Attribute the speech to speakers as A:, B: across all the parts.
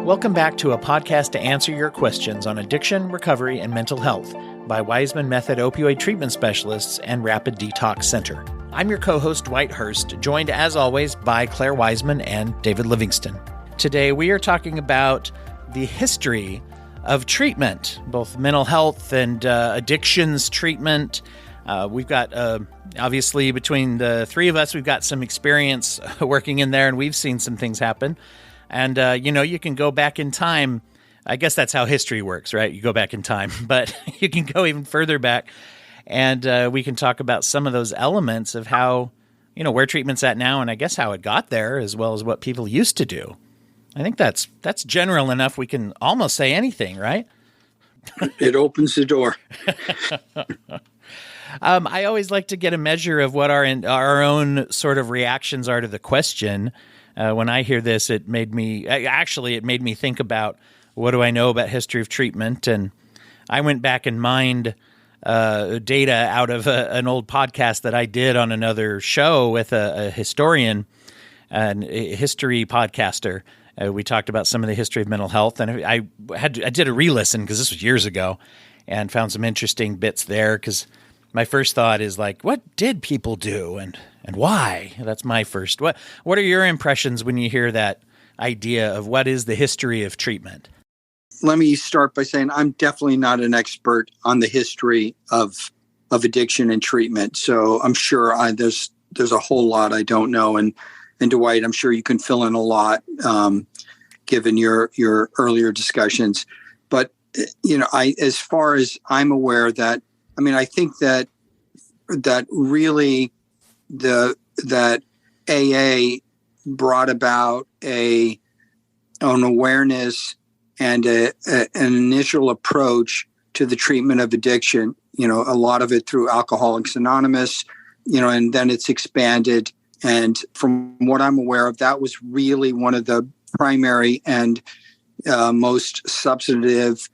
A: Welcome back to a podcast to answer your questions on addiction, recovery, and mental health by Waismann Method Opioid Treatment Specialists and Rapid Detox Center. I'm your co-host, Dwight Hurst, joined as always by Clare Waismann and David Livingston. Today we are talking about the history of treatment, both mental health and addictions treatment. We've got, obviously, between the three of us, we've got some experience working in there, and we've seen some things happen. And, you can go back in time. I guess that's how history works, right? You go back in time, but you can go even further back. And we can talk about some of those elements of how, where treatment's at now, and I guess how it got there, as well as what people used to do. I think that's general enough. We can almost say anything, right?
B: It opens the door.
A: I always like to get a measure of what our own sort of reactions are to the question. When I hear this, it made me think about, what do I know about history of treatment? And I went back and mined data out of an old podcast that I did on another show with a historian and a history podcaster. We talked about some of the history of mental health, and I did a re-listen because this was years ago, and found some interesting bits there. Because my first thought is like, what did people do, and why? That's my first. What are your impressions when you hear that idea of what is the history of treatment?
B: Let me start by saying I'm definitely not an expert on the history of addiction and treatment. So I'm sure there's a whole lot I don't know, and Dwight, I'm sure you can fill in a lot, given your earlier discussions. But as far as I'm aware, I think that really that AA brought about an awareness and an initial approach to the treatment of addiction. A lot of it through Alcoholics Anonymous, and then it's expanded. And from what I'm aware of, that was really one of the primary and most substantive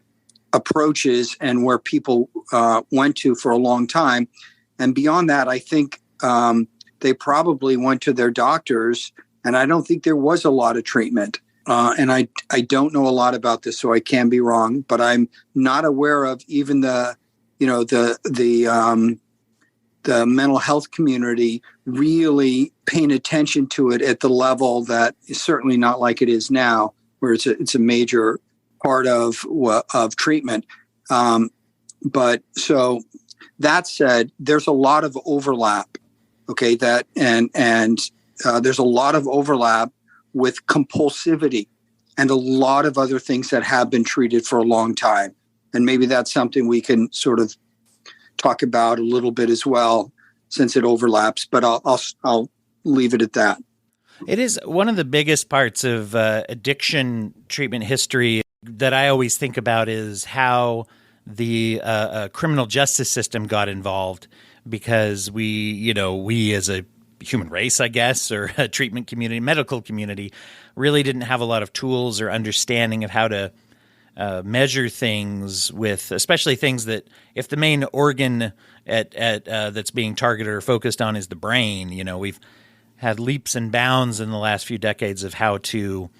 B: approaches, and where people went to for a long time. And beyond that, I think they probably went to their doctors, and I don't think there was a lot of treatment. And I don't know a lot about this, so I can be wrong, but I'm not aware of even the mental health community really paying attention to it at the level that is certainly not like it is now, where it's a major part of treatment. But so that said, there's a lot of overlap. Okay, and there's a lot of overlap with compulsivity and a lot of other things that have been treated for a long time. And maybe that's something we can sort of talk about a little bit as well, since it overlaps, but I'll leave it at that.
A: It is one of the biggest parts of addiction treatment history that I always think about is how the criminal justice system got involved, because we as a human race, I guess, or a treatment community, medical community, really didn't have a lot of tools or understanding of how to measure things with, especially things that if the main organ that's being targeted or focused on is the brain, we've had leaps and bounds in the last few decades of how to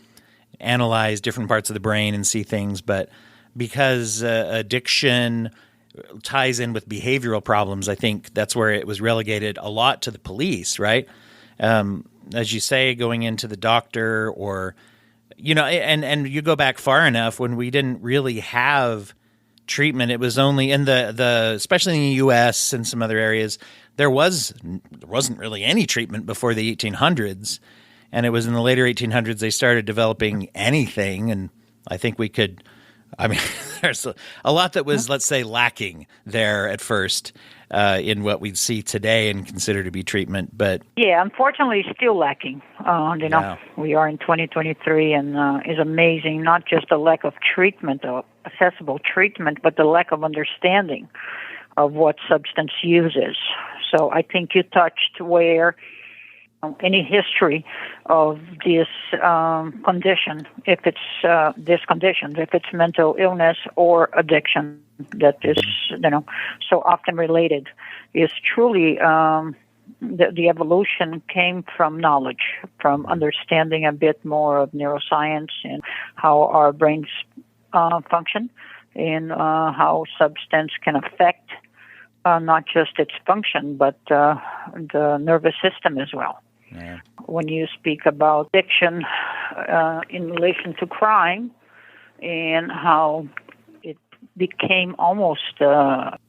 A: analyze different parts of the brain and see things. But because addiction ties in with behavioral problems, I think that's where it was relegated a lot to the police, right? As you say, going into the doctor or and you go back far enough when we didn't really have treatment. It was only in the especially in the U.S. and some other areas, there wasn't really any treatment before the 1800s, and it was in the later 1800s they started developing anything. And I think there's a lot that was, let's say, lacking there at first in what we'd see today and consider to be treatment. But
C: yeah, unfortunately, still lacking.
A: Yeah.
C: We are in 2023, and it's amazing, not just the lack of treatment, accessible treatment, but the lack of understanding of what substance use is. So I think you touched where any history of this condition, if it's mental illness or addiction that is, so often related, is truly the evolution came from knowledge, from understanding a bit more of neuroscience and how our brains function, and how substance can affect not just its function, but the nervous system as well.
A: Yeah.
C: When you speak about addiction in relation to crime and how it became almost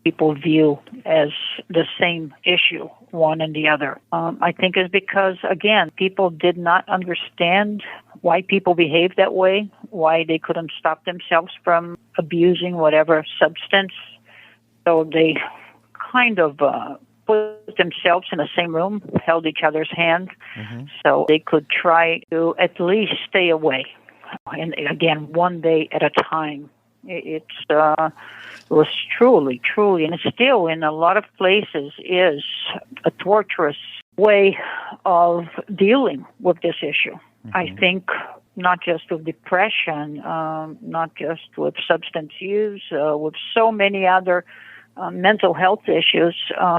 C: people view as the same issue, one and the other. I think it's because, again, people did not understand why people behaved that way, why they couldn't stop themselves from abusing whatever substance. So they kind of put themselves in the same room, held each other's hand, so they could try to at least stay away. And again, one day at a time. It was truly, and it's still in a lot of places is a torturous way of dealing with this issue. I think not just with depression, not just with substance use, with so many other mental health issues,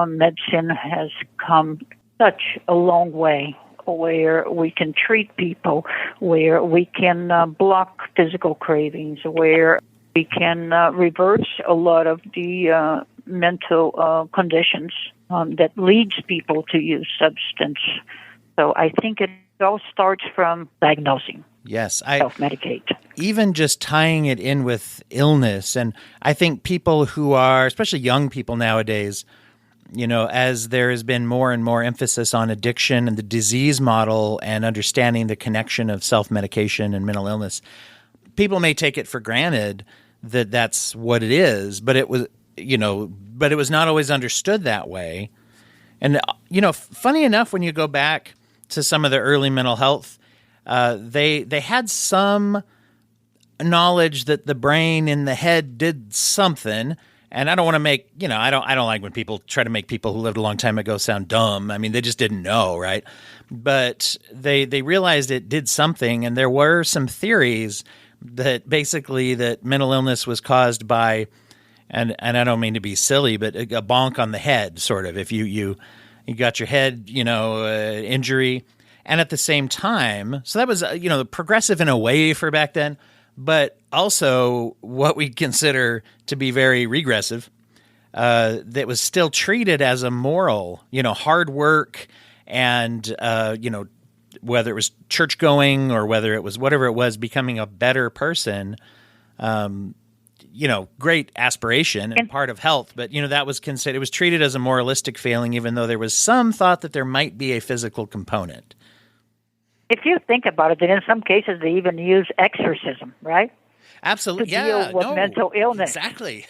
C: medicine has come such a long way, where we can treat people, where we can block physical cravings, where we can reverse a lot of the mental conditions that leads people to use substance. So I think it all starts from diagnosing.
A: Yes,
C: self-medicate.
A: Even just tying it in with illness. And I think people who are, especially young people nowadays, as there has been more and more emphasis on addiction and the disease model and understanding the connection of self-medication and mental illness, people may take it for granted that that's what it is, but it was, but it was not always understood that way. And, funny enough, when you go back to some of the early mental health, they had some knowledge that the brain in the head did something. And I don't want to make, I don't like when people try to make people who lived a long time ago sound dumb. I mean, they just didn't know, right? But they realized it did something, and there were some theories that basically that mental illness was caused by, and I don't mean to be silly, but a bonk on the head, sort of. If you got your head, injury. And at the same time, so that was, progressive in a way for back then, but also what we consider to be very regressive, that was still treated as a moral, hard work and, whether it was church going or whether it was whatever it was, becoming a better person, great aspiration and part of health. But, that was considered, it was treated as a moralistic failing, even though there was some thought that there might be a physical component.
C: If you think about it, then in some cases they even use exorcism, right?
A: Absolutely,
C: to deal with mental illness.
A: Exactly.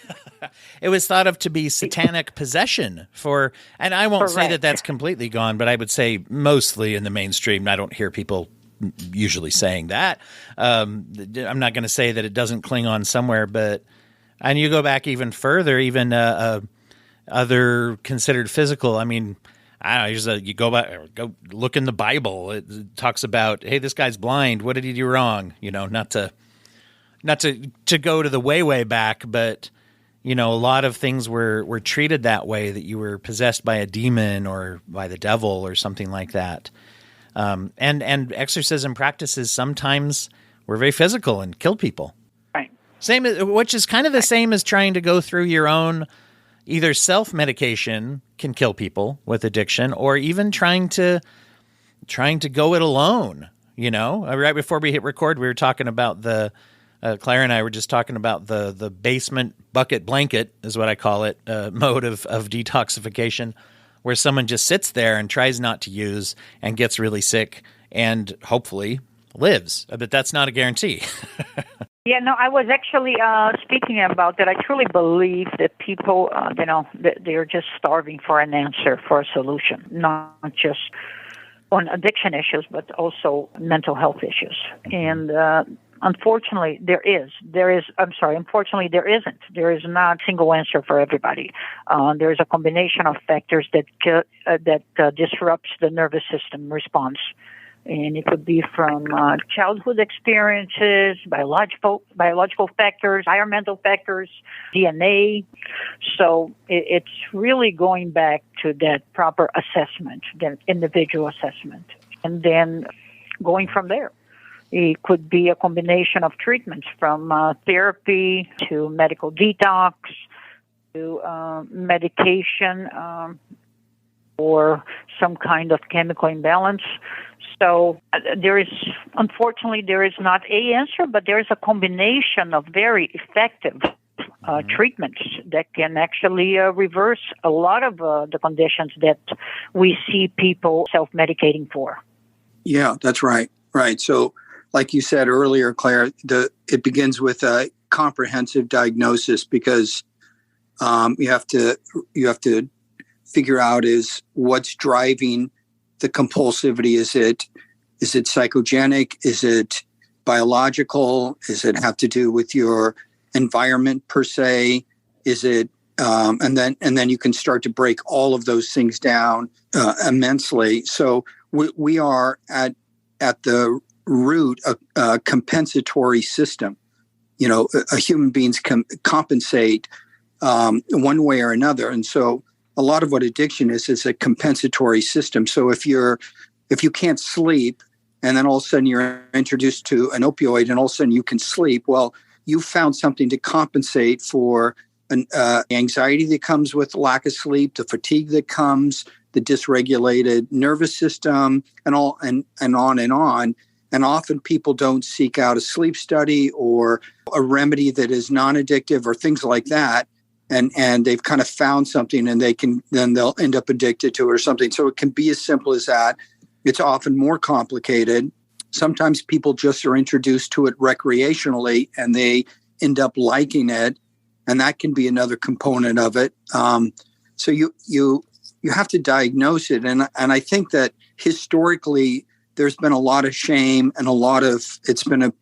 A: It was thought of to be satanic possession and I won't say that that's completely gone, but I would say mostly in the mainstream. I don't hear people usually saying that. I'm not going to say that it doesn't cling on somewhere, and you go back even further, even other considered physical. I mean, I don't know, you go look in the Bible. It talks about, hey, this guy's blind. What did he do wrong? Not to go to the way back, but a lot of things were treated that way, that you were possessed by a demon or by the devil or something like that. And exorcism practices sometimes were very physical and killed people.
C: Right.
A: Which is kind of the same as trying to go through your own. Either self-medication can kill people with addiction, or even trying to go it alone. Right before we hit record, we were talking about Claire and I were just talking about the basement bucket blanket, is what I call it, mode of detoxification, where someone just sits there and tries not to use and gets really sick and hopefully lives. But that's not a guarantee.
C: Yeah, no, I was actually speaking about that. I truly believe that people, they're just starving for an answer, for a solution, not just on addiction issues, but also mental health issues. And unfortunately, unfortunately, there isn't. There is not a single answer for everybody. There is a combination of factors that disrupts the nervous system response. And it could be from childhood experiences, biological factors, environmental factors, DNA. So it's really going back to that proper assessment, the individual assessment, and then going from there. It could be a combination of treatments from therapy to medical detox to medication or some kind of chemical imbalance. So unfortunately, there is not a answer, but there is a combination of very effective treatments that can actually reverse a lot of the conditions that we see people self-medicating for. Yeah,
B: that's right. Right. So like you said earlier, Claire, it begins with a comprehensive diagnosis because you have to figure out is what's driving the compulsivity. Is it psychogenic? Is it biological? Is it have to do with your environment per se? Is it and then you can start to break all of those things down immensely. So we are at the root a compensatory system. A human beings compensate one way or another, and so a lot of what addiction is a compensatory system. So if you can't sleep, and then all of a sudden you're introduced to an opioid, and all of a sudden you can sleep, well, you found something to compensate for an anxiety that comes with lack of sleep, the fatigue that comes, the dysregulated nervous system, and on and on. And often people don't seek out a sleep study or a remedy that is non-addictive or things like that. And they've kind of found something, and they'll end up addicted to it or something. So it can be as simple as that. It's often more complicated. Sometimes people just are introduced to it recreationally and they end up liking it. And that can be another component of it. So you have to diagnose it. And I think that historically there's been a lot of shame and it's been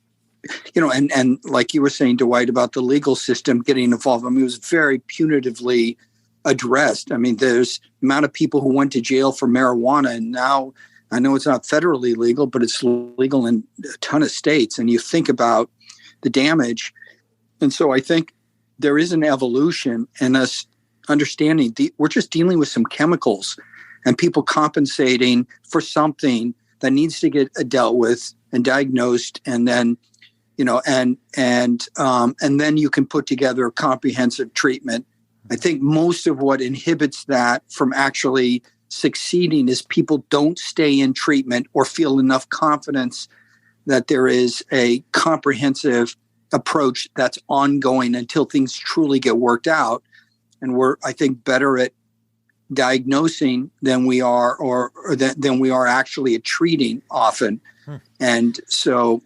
B: and like you were saying, Dwight, about the legal system getting involved. I mean, it was very punitively addressed. I mean, there's the amount of people who went to jail for marijuana, and now I know it's not federally legal, but it's legal in a ton of states. And you think about the damage. And so I think there is an evolution in us understanding we're just dealing with some chemicals and people compensating for something that needs to get dealt with and diagnosed, and then and then you can put together a comprehensive treatment. I think most of what inhibits that from actually succeeding is people don't stay in treatment or feel enough confidence that there is a comprehensive approach that's ongoing until things truly get worked out. And we're, I think, better at diagnosing than we are, than we are actually at treating often. And so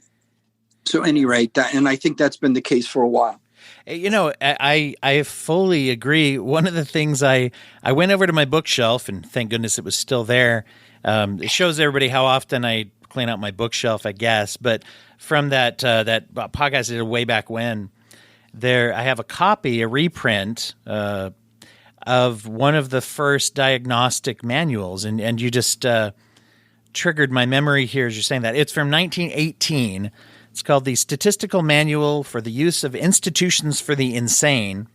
B: at any rate, and I think that's been the case for a while.
A: I fully agree. One of the things I went over to my bookshelf, and thank goodness it was still there. It shows everybody how often I clean out my bookshelf, I guess. But from that podcast I did way back when, I have a reprint of one of the first diagnostic manuals, and you just triggered my memory here as you're saying that. It's from 1918. It's called the Statistical Manual for the Use of Institutions for the Insane.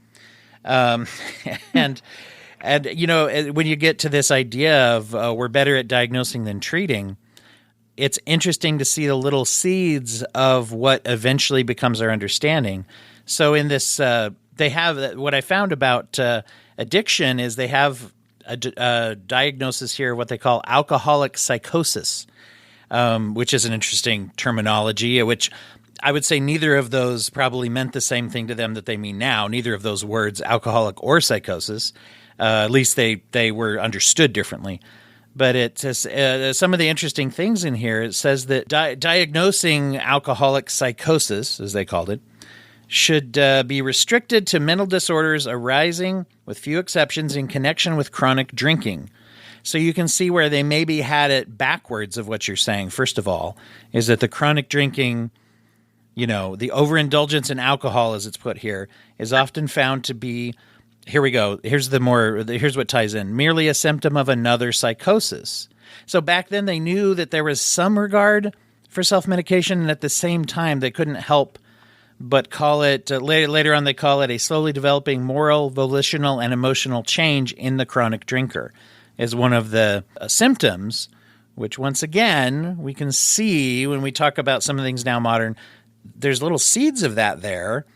A: And when you get to this idea of we're better at diagnosing than treating, it's interesting to see the little seeds of what eventually becomes our understanding. So in this, they have what I found about addiction is they have a diagnosis here of what they call alcoholic psychosis. Which is an interesting terminology, which I would say neither of those probably meant the same thing to them that they mean now. Neither of those words, alcoholic or psychosis, at least they were understood differently. But it says some of the interesting things in here. It says that diagnosing alcoholic psychosis, as they called it, should be restricted to mental disorders arising, with few exceptions, in connection with chronic drinking. So you can see where they maybe had it backwards of what you're saying. First of all, is that the chronic drinking, the overindulgence in alcohol, as it's put here, is often found to be, here we go, here's what ties in, merely a symptom of another psychosis. So back then they knew that there was some regard for self-medication, and at the same time they couldn't help but call it, later on they call it a slowly developing moral, volitional, and emotional change in the chronic drinker as one of the symptoms, which once again we can see when we talk about some of the things now modern. There's little seeds of that there,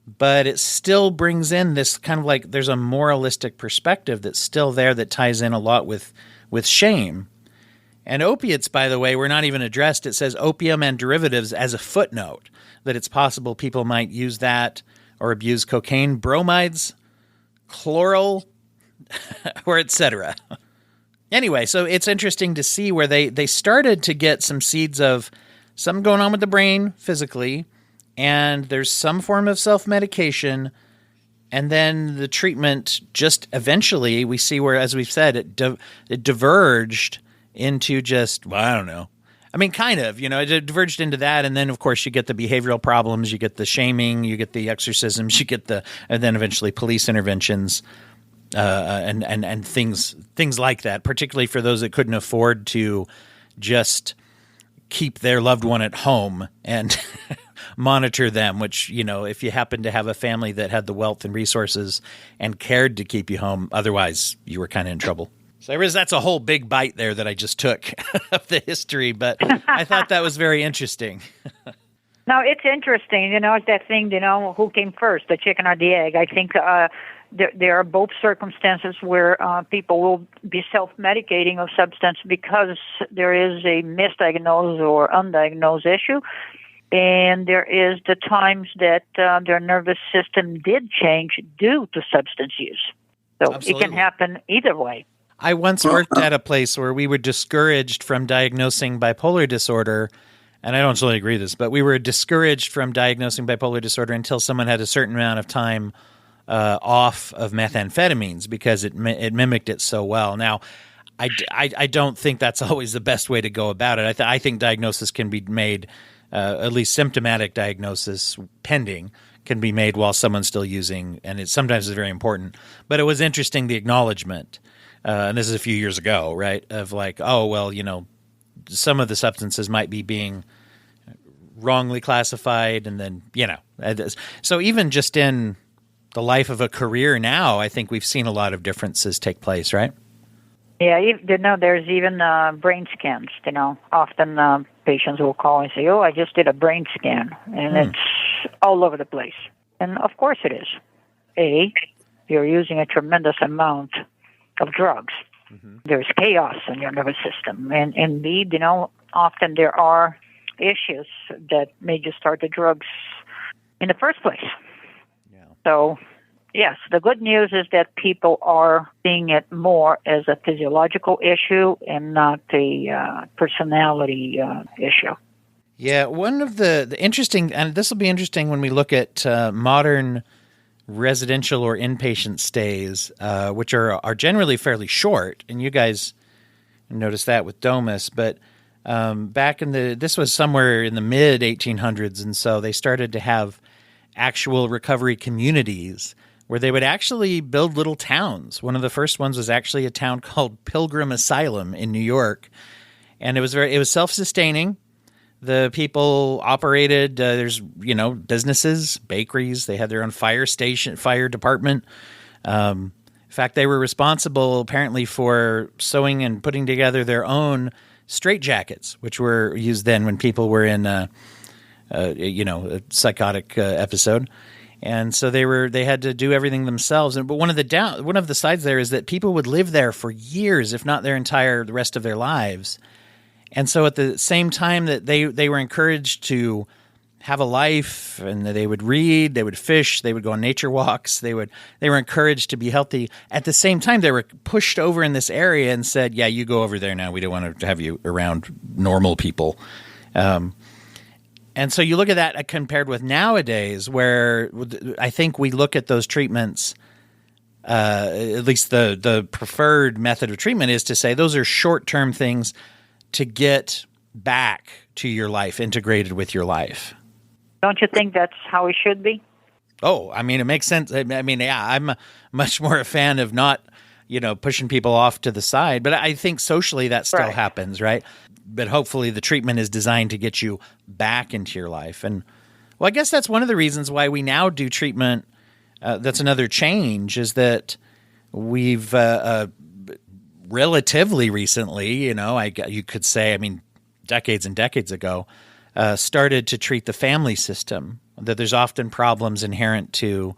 A: but it still brings in this kind of like there's a moralistic perspective that's still there that ties in a lot with shame. And opiates, by the way, were not even addressed. It says opium and derivatives as a footnote, that it's possible people might use that or abuse cocaine, bromides, chloral, or etc. Anyway, so it's interesting to see where they started to get some seeds of something going on with the brain physically, and there's some form of self-medication, and then the treatment just eventually, we see where, as we've said, it diverged into just, well, I don't know. I mean, kind of, it diverged into that, and then, of course, you get the behavioral problems, you get the shaming, you get the exorcisms, and then eventually police interventions, and things like that, particularly for those that couldn't afford to just keep their loved one at home and monitor them, which, if you happen to have a family that had the wealth and resources and cared to keep you home, otherwise you were kind of in trouble. So that's a whole big bite there that I just took of the history, but I thought that was very interesting.
C: No, it's interesting. It's that thing, who came first, the chicken or the egg? I think there are both circumstances where people will be self-medicating of substance because there is a misdiagnosed or undiagnosed issue. And there is the times that their nervous system did change due to substance use. So Absolutely. It can happen either way.
A: I once worked at a place where we were discouraged from diagnosing bipolar disorder, and I don't totally agree with this, but we were discouraged from diagnosing bipolar disorder until someone had a certain amount of time off of methamphetamines because it mimicked it so well. Now, I don't think that's always the best way to go about it. I think diagnosis can be made, at least symptomatic diagnosis pending, can be made while someone's still using, and it sometimes is very important. But it was interesting, the acknowledgement. And this is a few years ago, right, of like, oh, well, some of the substances might be being wrongly classified, and then, So even just in the life of a career now, I think we've seen a lot of differences take place, right?
C: Yeah, there's even brain scans, Often patients will call and say, oh, I just did a brain scan, and it's all over the place. And of course it is. A, you're using a tremendous amount of drugs. Mm-hmm. There's chaos in your nervous system. And B, often there are issues that made you start the drugs in the first place. Yeah. So, yes, the good news is that people are seeing it more as a physiological issue and not a personality issue.
A: Yeah, one of the interesting, and this will be interesting when we look at modern residential or inpatient stays, which are generally fairly short, and you guys noticed that with Domus, but back this was somewhere in the mid 1800s, and so they started to have actual recovery communities where they would actually build little towns. One of the first ones was actually a town called Pilgrim Asylum in New York, and it was self-sustaining. The people operated, there's, businesses, bakeries. They had their own fire department. In fact, they were responsible apparently for sewing and putting together their own straitjackets, which were used then when people were in a psychotic episode. And so they had to do everything themselves. But one of the sides there is that people would live there for years, if not the rest of their lives. And so at the same time that they were encouraged to have a life, and they would read, they would fish, they would go on nature walks, they were encouraged to be healthy. At the same time, they were pushed over in this area and said, yeah, you go over there now. We don't want to have you around normal people. And so you look at that compared with nowadays, where I think we look at those treatments, at least the preferred method of treatment is to say those are short-term things to get back to your life, integrated with your life.
C: Don't you think that's how it should be?
A: Oh, I mean, it makes sense. I mean, yeah, I'm much more a fan of not pushing people off to the side. But I think socially that still
C: Right.
A: happens, right? But hopefully the treatment is designed to get you back into your life. And well, I guess that's one of the reasons why we now do treatment. That's another change, is that we've relatively recently, you could say, decades and decades ago, started to treat the family system, that there's often problems inherent to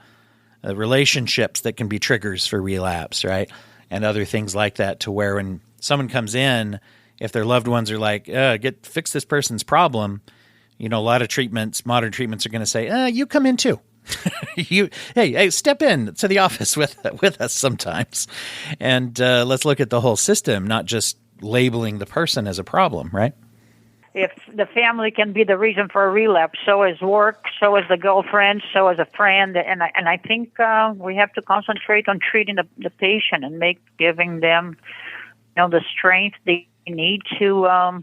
A: relationships that can be triggers for relapse, right? And other things like that, to where when someone comes in, if their loved ones are like, fix this person's problem, a lot of treatments, modern treatments, are going to say, you come in too. Hey, step in to the office with us sometimes. And let's look at the whole system, not just labeling the person as a problem, right?
C: If the family can be the reason for a relapse, so is work, so is the girlfriend, so is a friend, and I think we have to concentrate on treating the patient and giving them, the strength they need to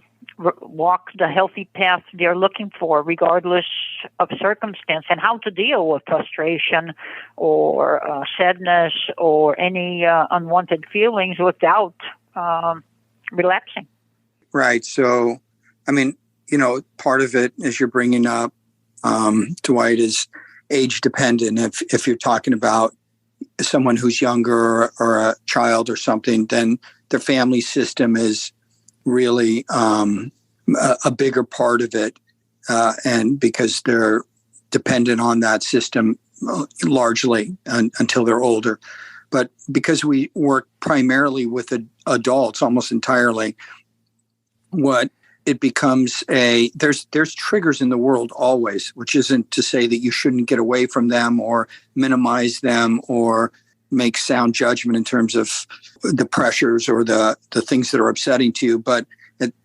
C: walk the healthy path they're looking for, regardless of circumstance, and how to deal with frustration or sadness or any unwanted feelings without relapsing.
B: Right. So, part of it, as you're bringing up, Dwight, is age dependent. If you're talking about someone who's younger or a child or something, then their family system is really a bigger part of it. And because they're dependent on that system largely until they're older. But because we work primarily with adults almost entirely, what it becomes there's triggers in the world always, which isn't to say that you shouldn't get away from them or minimize them or make sound judgment in terms of the pressures or the things that are upsetting to you. But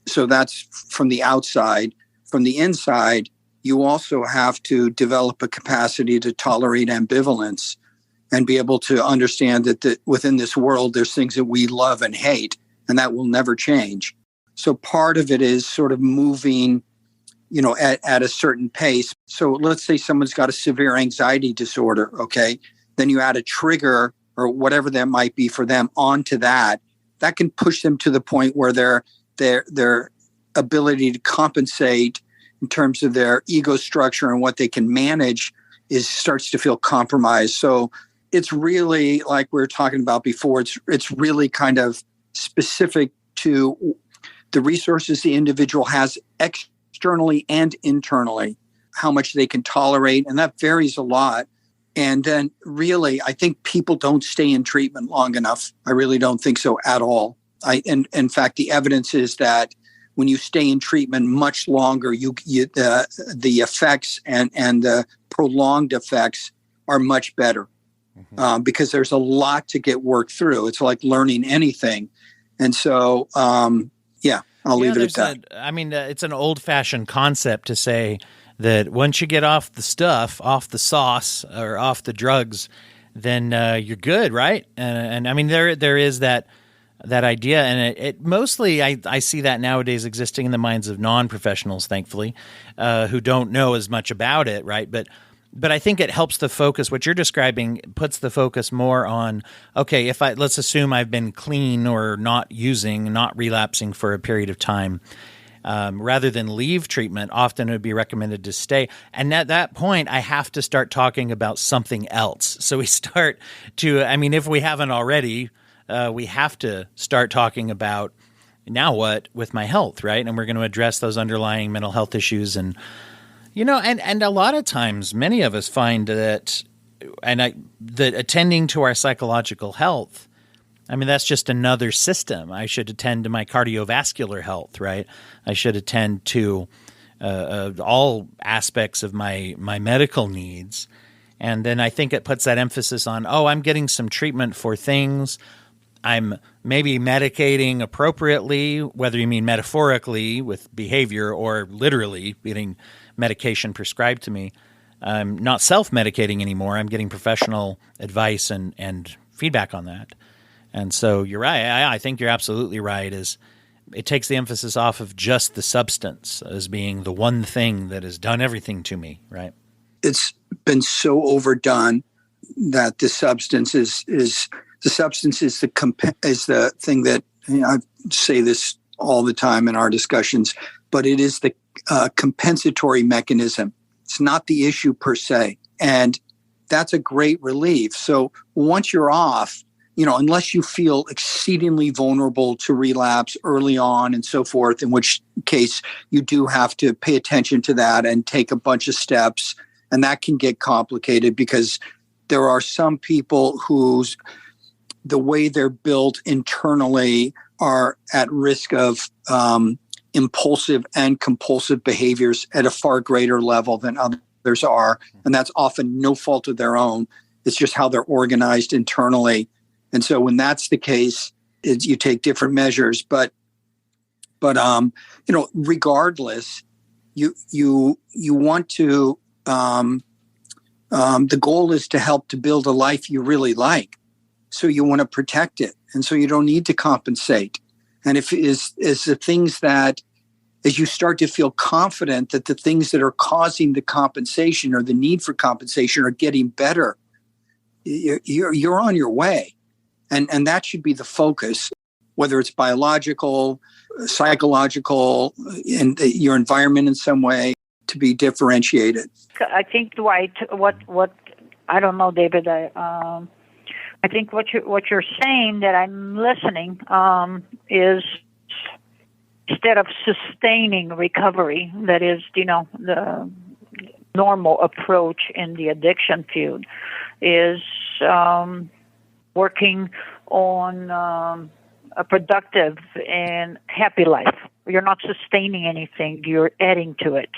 B: so that's from the outside. From the inside, you also have to develop a capacity to tolerate ambivalence and be able to understand that within this world, there's things that we love and hate, and that will never change. So part of it is sort of moving, at a certain pace. So let's say someone's got a severe anxiety disorder, okay? Then you add a trigger or whatever that might be for them onto that. That can push them to the point where their ability to compensate in terms of their ego structure and what they can manage starts to feel compromised. So it's really, like we were talking about before, it's really kind of specific to the resources the individual has externally and internally, how much they can tolerate, and that varies a lot. And then really, I think people don't stay in treatment long enough. I really don't think so at all. And in fact, the evidence is that when you stay in treatment much longer, the effects and the prolonged effects are much better because there's a lot to get worked through. It's like learning anything. And so, I'll leave it at that.
A: It's an old-fashioned concept to say that once you get off the stuff, off the sauce, or off the drugs, then you're good, right? And there is that idea, and it mostly I see that nowadays existing in the minds of non-professionals, thankfully, who don't know as much about it, right? But I think it helps the focus. What you're describing puts the focus more on, okay, let's assume I've been clean or not relapsing for a period of time, rather than leave treatment. Often it would be recommended to stay. And at that point, I have to start talking about something else. So we start to, if we haven't already, we have to start talking about, now what with my health, right? And we're going to address those underlying mental health issues. And and a lot of times, many of us find that attending to our psychological health, that's just another system. I should attend to my cardiovascular health, right? I should attend to all aspects of my medical needs. And then I think it puts that emphasis on, I'm getting some treatment for things. I'm maybe medicating appropriately, whether you mean metaphorically with behavior or literally getting medication prescribed to me. I'm not self-medicating anymore. I'm getting professional advice and feedback on that. And so you're right. I think you're absolutely right. It takes the emphasis off of just the substance as being the one thing that has done everything to me, right?
B: It's been so overdone that the substance is The substance is the thing that, I say this all the time in our discussions, but it is the compensatory mechanism. It's not the issue per se. And that's a great relief. So once you're off, unless you feel exceedingly vulnerable to relapse early on and so forth, in which case you do have to pay attention to that and take a bunch of steps. And that can get complicated because there are some people whose the way they're built internally are at risk of impulsive and compulsive behaviors at a far greater level than others are. And that's often no fault of their own. It's just how they're organized internally. And so when that's the case, you take different measures. But regardless, you want to, the goal is to help to build a life you really like. So you want to protect it. And so you don't need to compensate. And if is the things that, as you start to feel confident that the things that are causing the compensation or the need for compensation are getting better, you're on your way. And that should be the focus, whether it's biological, psychological, and your environment in some way to be differentiated.
C: I think, Dwight, what I don't know, David, I think what you're saying that I'm listening is instead of sustaining recovery, that is, the normal approach in the addiction field, is working on a productive and happy life. You're not sustaining anything, you're adding to it.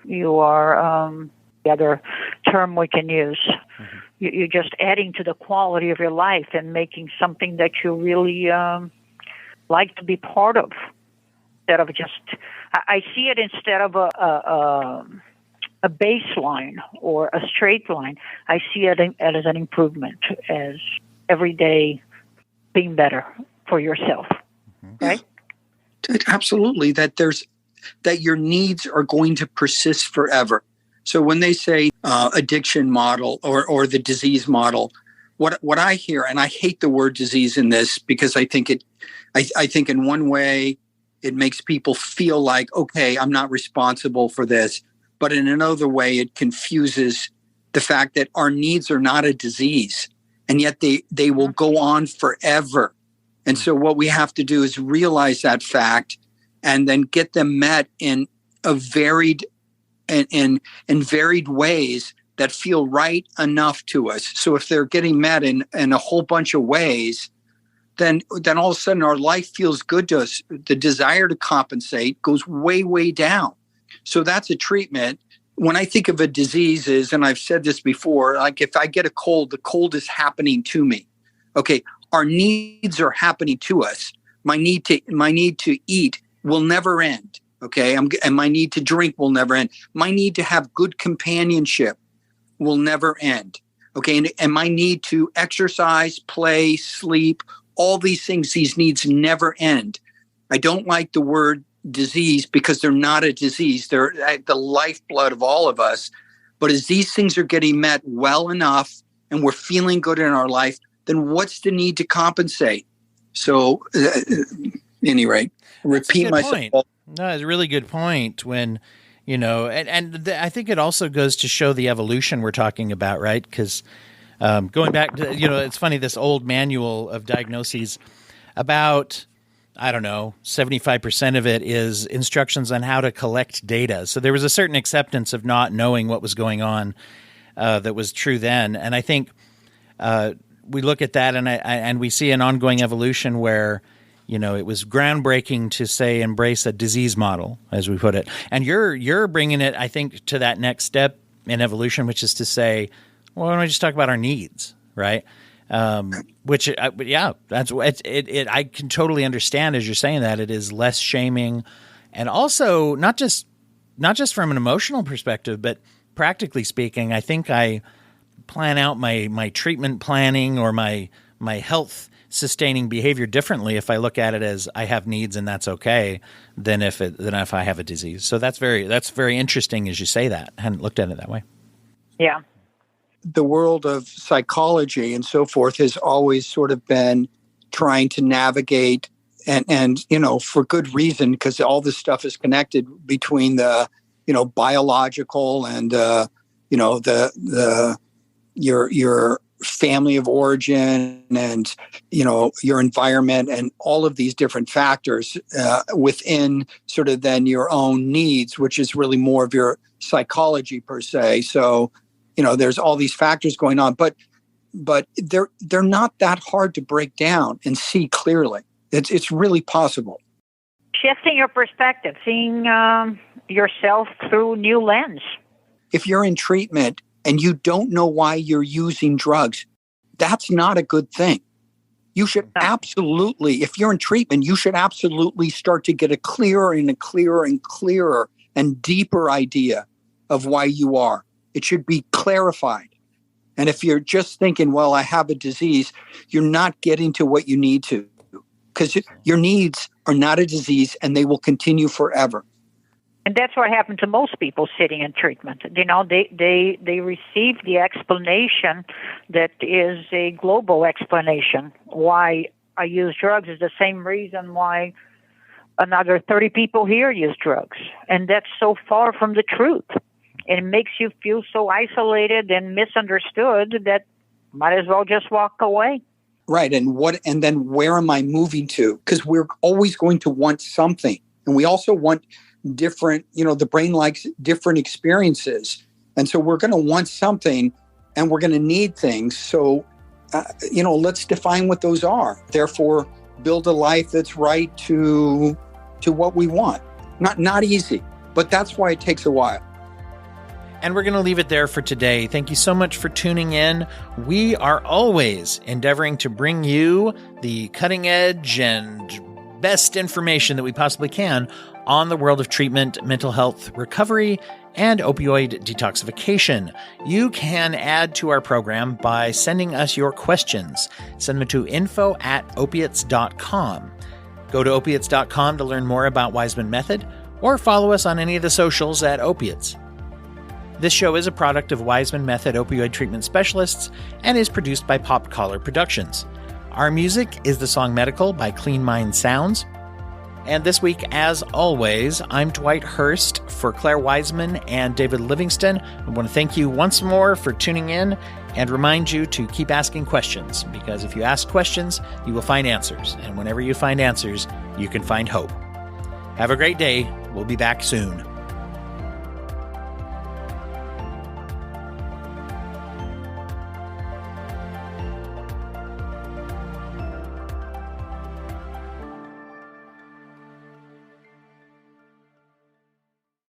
C: You are, the other term we can use, you're just adding to the quality of your life and making something that you really like to be part of. Instead of just, I see it instead of a baseline or a straight line. I see it as an improvement, as every day being better for yourself, right?
B: Absolutely. That your needs are going to persist forever. So when they say addiction model or the disease model, what I hear, and I hate the word disease in this because I think in one way it makes people feel like, okay, I'm not responsible for this. But in another way, it confuses the fact that our needs are not a disease, and yet they will go on forever. And so what we have to do is realize that fact and then get them met in a varied in varied ways that feel right enough to us. So if they're getting met in a whole bunch of ways, then all of a sudden our life feels good to us. The desire to compensate goes way, way down. So that's a treatment. When I think of a disease is, and I've said this before, like if I get a cold, the cold is happening to me. Okay, our needs are happening to us. My need to eat will never end. Okay, and my need to drink will never end. My need to have good companionship will never end. Okay, and my need to exercise, play, sleep, all these things, these needs never end. I don't like the word disease because they're not a disease. They're the lifeblood of all of us. But as these things are getting met well enough and we're feeling good in our life, then what's the need to compensate? So, any rate, repeat myself.
A: Point. No, it's a really good point when, I think it also goes to show the evolution we're talking about, right? Because going back to, it's funny, this old manual of diagnoses, about, 75% of it is instructions on how to collect data. So there was a certain acceptance of not knowing what was going on that was true then. And I think we look at that and we see an ongoing evolution where, it was groundbreaking to say embrace a disease model, as we put it. And you're bringing it, I think, to that next step in evolution, which is to say, well, why don't we just talk about our needs, right? Which, that's it. I can totally understand as you're saying that it is less shaming, and also not just from an emotional perspective, but practically speaking, I think I plan out my treatment planning or my health sustaining behavior differently if I look at it as I have needs and that's okay than if I have a disease. So that's very interesting as you say that. I hadn't looked at it that way.
C: Yeah.
B: the world of psychology and so forth has always sort of been trying to navigate and for good reason, because all this stuff is connected between the, biological and, your family of origin and, your environment and all of these different factors within sort of then your own needs, which is really more of your psychology per se. So, there's all these factors going on, but they're not that hard to break down and see clearly. It's really possible.
C: Shifting your perspective, seeing yourself through a new lens.
B: If you're in treatment and you don't know why you're using drugs, that's not a good thing. You should absolutely, if you're in treatment, you should absolutely start to get a clearer and a clearer and clearer and deeper idea of why you are. It should be clarified. And if you're just thinking, well, I have a disease, you're not getting to what you need to, because your needs are not a disease and they will continue forever.
C: And that's what happened to most people sitting in treatment. They receive the explanation that is a global explanation. Why I use drugs is the same reason why another 30 people here use drugs. And that's so far from the truth. And it makes you feel so isolated and misunderstood that might as well just walk away.
B: Right. And then where am I moving to? Because we're always going to want something. And we also want different, the brain likes different experiences. And so we're going to want something and we're going to need things. So, let's define what those are. Therefore, build a life that's right to what we want. Not easy, but that's why it takes a while.
A: And we're going to leave it there for today. Thank you so much for tuning in. We are always endeavoring to bring you the cutting edge and best information that we possibly can on the world of treatment, mental health recovery, and opioid detoxification. You can add to our program by sending us your questions. Send them to info@opiates.com. Go to opiates.com to learn more about Waismann Method, or follow us on any of the socials at Opiates. This show is a product of Waismann Method Opioid Treatment Specialists and is produced by Pop Collar Productions. Our music is the song Medical by Clean Mind Sounds. And this week, as always, I'm Dwight Hurst for Clare Waismann and David Livingston. I want to thank you once more for tuning in and remind you to keep asking questions, because if you ask questions, you will find answers. And whenever you find answers, you can find hope. Have a great day. We'll be back soon.